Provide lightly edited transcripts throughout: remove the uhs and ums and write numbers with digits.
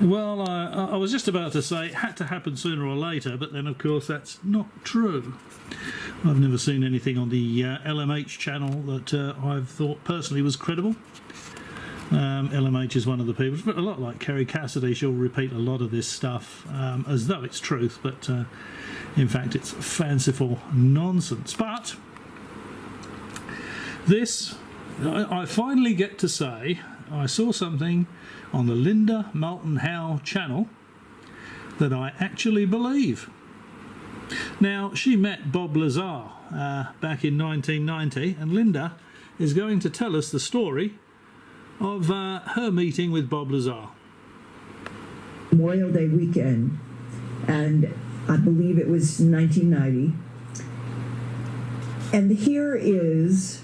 Well, I was just about to say it had to happen sooner or later, but then, of course, that's not true. I've never seen anything on the LMH channel that I've thought personally was credible. LMH is one of the people, but a lot like Kerry Cassidy, she'll repeat a lot of this stuff as though it's truth, but in fact it's fanciful nonsense. But this, I finally get to say, I saw something on the Linda Moulton Howe channel that I actually believe. Now, she met Bob Lazar back in 1990, and Linda is going to tell us the story of her meeting with Bob Lazar. Memorial Day weekend, and I believe it was 1990. And here is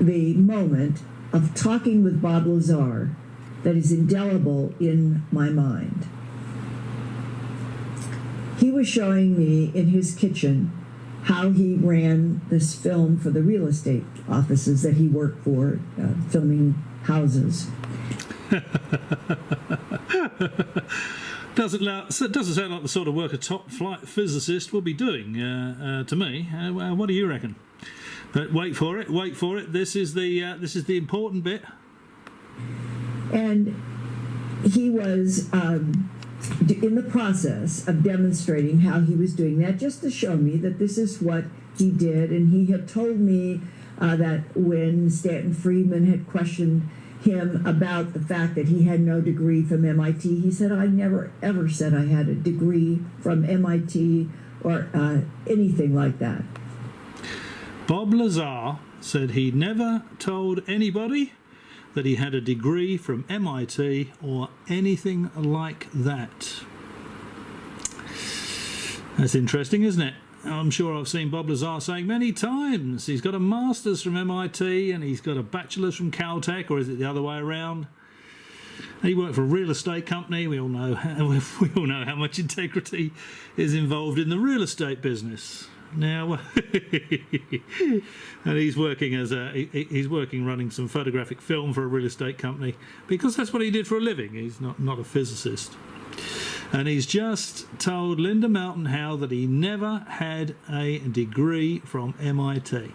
the moment of talking with Bob Lazar that is indelible in my mind. He was showing me in his kitchen how he ran this film for the real estate offices that he worked for, filming houses. Doesn't sound like the sort of work a top-flight physicist will be doing to me. What do you reckon? But wait for it. This is the important bit. And he was in the process of demonstrating how he was doing that, just to show me that this is what he did. And he had told me that when Stanton Friedman had questioned him about the fact that he had no degree from MIT, he said, I never ever said I had a degree from MIT or anything like that. Bob Lazar said he never told anybody that he had a degree from MIT or anything like that. That's interesting, isn't it? I'm sure I've seen Bob Lazar saying many times he's got a master's from MIT and he's got a bachelor's from Caltech, or is it the other way around? He worked for a real estate company. We all know how much integrity is involved in the real estate business. Now, and he's working running some photographic film for a real estate company because that's what he did for a living. He's not a physicist. And he's just told Linda Moulton Howe that he never had a degree from MIT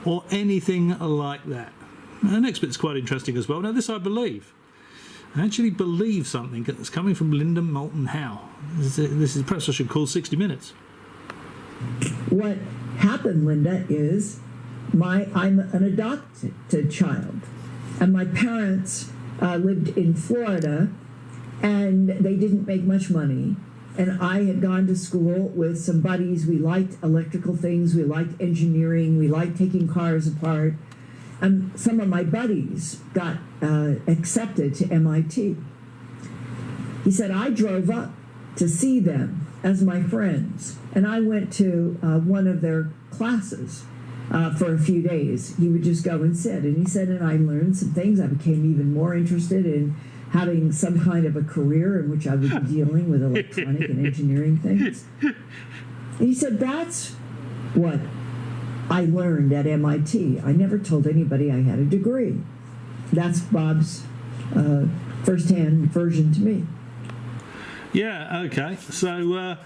or anything like that. And the next bit's quite interesting as well. Now, this I believe. I actually believe something that's coming from Linda Moulton Howe. This is perhaps I should call 60 Minutes. What happened, Linda, is I'm an adopted child, and my parents lived in Florida, and they didn't make much money. And I had gone to school with some buddies. We liked electrical things, we liked engineering, we liked taking cars apart. And some of my buddies got accepted to MIT. He said, I drove up to see them as my friends, and I went to one of their classes for a few days. He would just go and sit, and he said, and I learned some things. I became even more interested in having some kind of a career in which I would be dealing with electronic and engineering things. And he said, that's what I learned at MIT. I never told anybody I had a degree. That's Bob's first-hand version to me. Yeah. Okay. So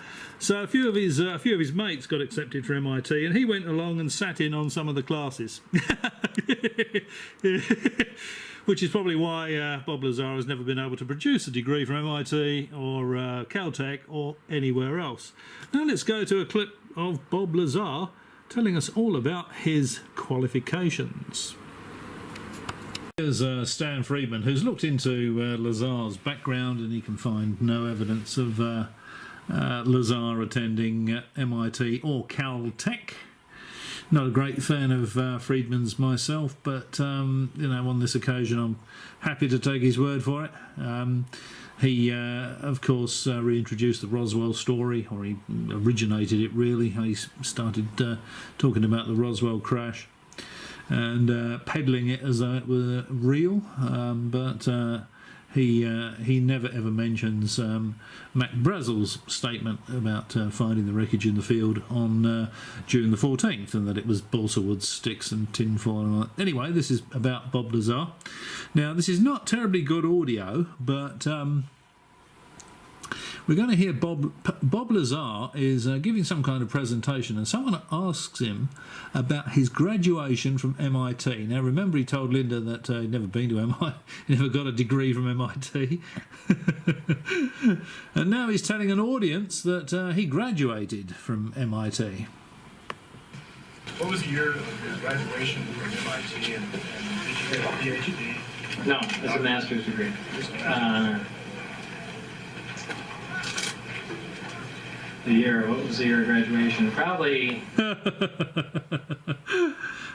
a few of his mates got accepted for MIT, and he went along and sat in on some of the classes, which is probably why Bob Lazar has never been able to produce a degree from MIT or Caltech or anywhere else. Now let's go to a clip of Bob Lazar telling us all about his qualifications. Here's Stan Friedman, who's looked into Lazar's background, and he can find no evidence of Lazar attending MIT or Caltech. Not a great fan of Friedman's myself, but on this occasion I'm happy to take his word for it. He, of course, reintroduced the Roswell story, or he originated it really. He started talking about the Roswell crash and peddling it as though it were real, but he never ever mentions Mac Brazel's statement about finding the wreckage in the field on June the 14th, and that it was balsa wood, sticks and tinfoil and all that. Anyway, this is about Bob Lazar. Now, this is not terribly good audio, but We're going to hear Bob Lazar is giving some kind of presentation, and someone asks him about his graduation from MIT. Now, remember, he told Linda that he'd never been to MIT, he never got a degree from MIT. And now he's telling an audience that he graduated from MIT. What was the year of your graduation from MIT, and did you get a PhD? No, it's a master's degree. What was the year of graduation? Probably...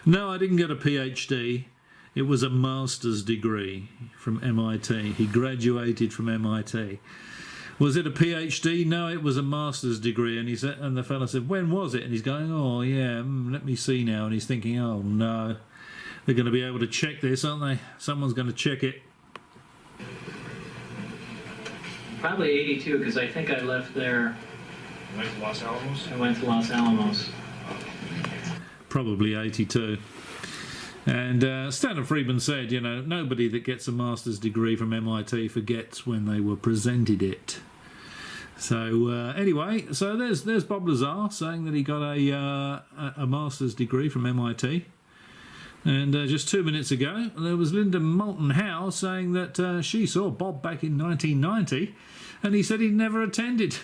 No, I didn't get a PhD. It was a master's degree from MIT. He graduated from MIT. Was it a PhD? No, it was a master's degree. And he said, and the fellow said, when was it? And he's going, oh yeah, let me see now. And he's thinking, oh no, they're going to be able to check this, aren't they? Someone's going to check it. Probably 82, because I think I left there. You went to Los Alamos? I went to Los Alamos. Probably 82. And Stanton Friedman said, you know, nobody that gets a master's degree from MIT forgets when they were presented it. So anyway, so there's Bob Lazar saying that he got a master's degree from MIT. And just 2 minutes ago, there was Linda Moulton Howe saying that she saw Bob back in 1990, and he said he'd never attended.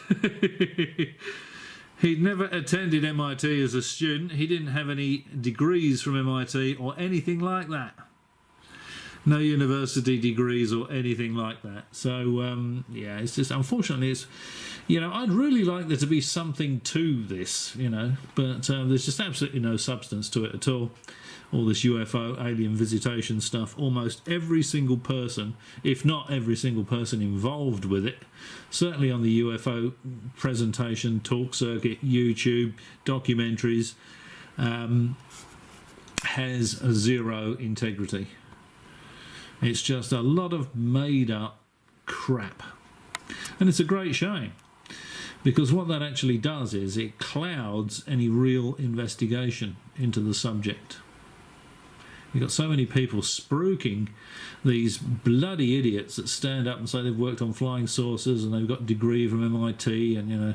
He'd never attended MIT as a student. He didn't have any degrees from MIT or anything like that. No university degrees or anything like that. So, yeah, it's just, unfortunately, it's, you know, I'd really like there to be something to this, you know, but there's just absolutely no substance to it at all. All this UFO alien visitation stuff, almost every single person, if not every single person involved with it, certainly on the UFO presentation, talk circuit, YouTube, documentaries, has zero integrity. It's just a lot of made up crap. And it's a great shame, because what that actually does is it clouds any real investigation into the subject. You've got so many people spruiking these bloody idiots that stand up and say they've worked on flying saucers and they've got a degree from MIT, and, you know,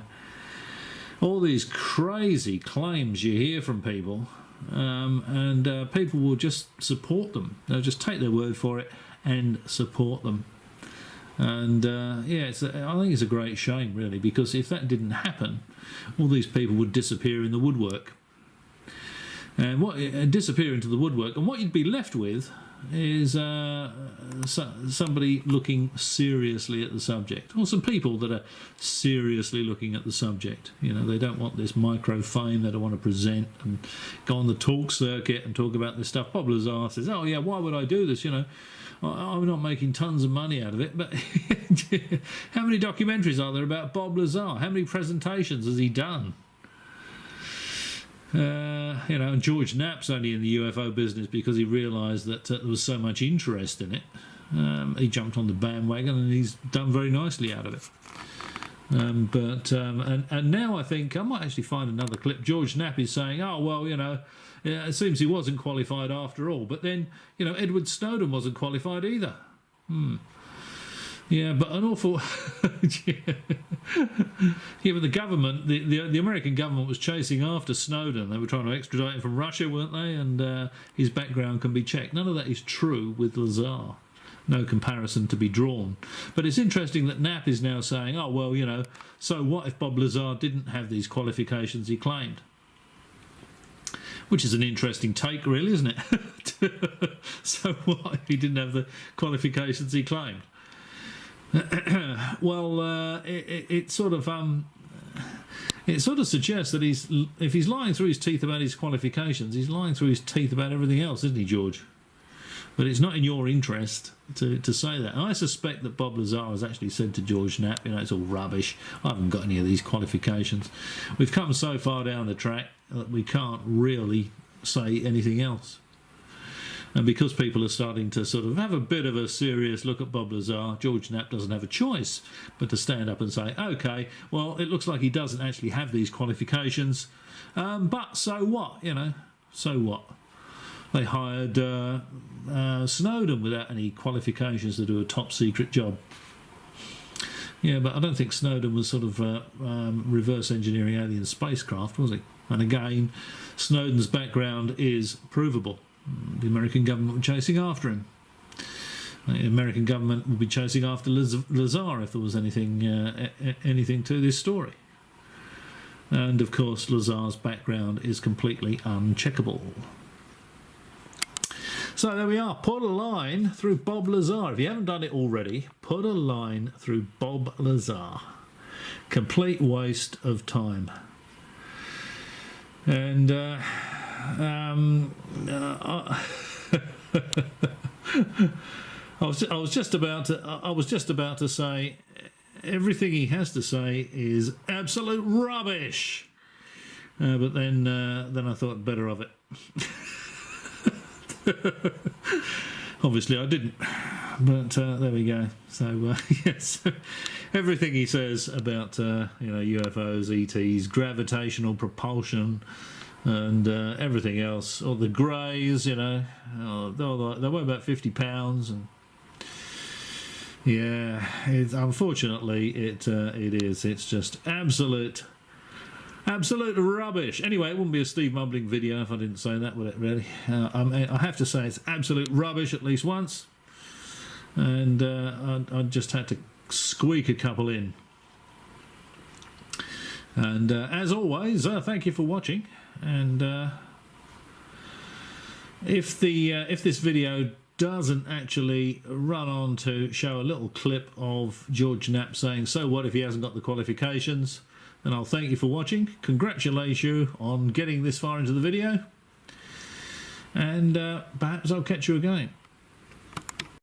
all these crazy claims you hear from people, and people will just support them. They'll just take their word for it and support them. And yeah, I think it's a great shame, really, because if that didn't happen, all these people would disappear in the woodwork. And disappear into the woodwork, and what you'd be left with is somebody looking seriously at the subject, or some people that are seriously looking at the subject. You know, they don't want this micro fame. They don't want to present and go on the talk circuit and talk about this stuff. Bob Lazar says, "Oh yeah, why would I do this? You know, I'm not making tons of money out of it." But how many documentaries are there about Bob Lazar? How many presentations has he done? You know, George Knapp's only in the UFO business because he realised that there was so much interest in it. He jumped on the bandwagon, and he's done very nicely out of it. And now I think I might actually find another clip. George Knapp is saying, "Oh well, you know, yeah, it seems he wasn't qualified after all." But then, you know, Edward Snowden wasn't qualified either. Yeah, but an awful... Yeah, but the government, the American government was chasing after Snowden. They were trying to extradite him from Russia, weren't they? And his background can be checked. None of that is true with Lazar. No comparison to be drawn. But it's interesting that Knapp is now saying, oh, well, you know, so what if Bob Lazar didn't have these qualifications he claimed? Which is an interesting take, really, isn't it? So what if he didn't have the qualifications he claimed? Well, it sort of suggests that if he's lying through his teeth about his qualifications, he's lying through his teeth about everything else, isn't he, George? But it's not in your interest to say that. And I suspect that Bob Lazar has actually said to George Knapp, you know, it's all rubbish. I haven't got any of these qualifications. We've come so far down the track that we can't really say anything else. And because people are starting to sort of have a bit of a serious look at Bob Lazar, George Knapp doesn't have a choice but to stand up and say, OK, well, it looks like he doesn't actually have these qualifications, but so what, you know, so what? They hired Snowden without any qualifications to do a top-secret job. Yeah, but I don't think Snowden was sort of reverse engineering alien spacecraft, was he? And again, Snowden's background is provable. The American government were chasing after him. The American government would be chasing after Lazar if there was anything to this story. And of course, Lazar's background is completely uncheckable. So there we are. Put a line through Bob Lazar. If you haven't done it already, put a line through Bob Lazar. Complete waste of time. And I was just about to say everything he has to say is absolute rubbish. But then I thought better of it. Obviously I didn't, but there we go. So yes, everything he says about UFOs, ETs, gravitational propulsion, and everything else, or the greys, they weigh about 50 pounds, and yeah, unfortunately it is. It's just absolute rubbish. Anyway, it wouldn't be a Steve mumbling video if I didn't say that, would it, really? I have to say it's absolute rubbish at least once. And I just had to squeak a couple in. And as always, thank you for watching. And if this video doesn't actually run on to show a little clip of George Knapp saying, "So what if he hasn't got the qualifications?" then I'll thank you for watching, congratulate you on getting this far into the video, and perhaps I'll catch you again.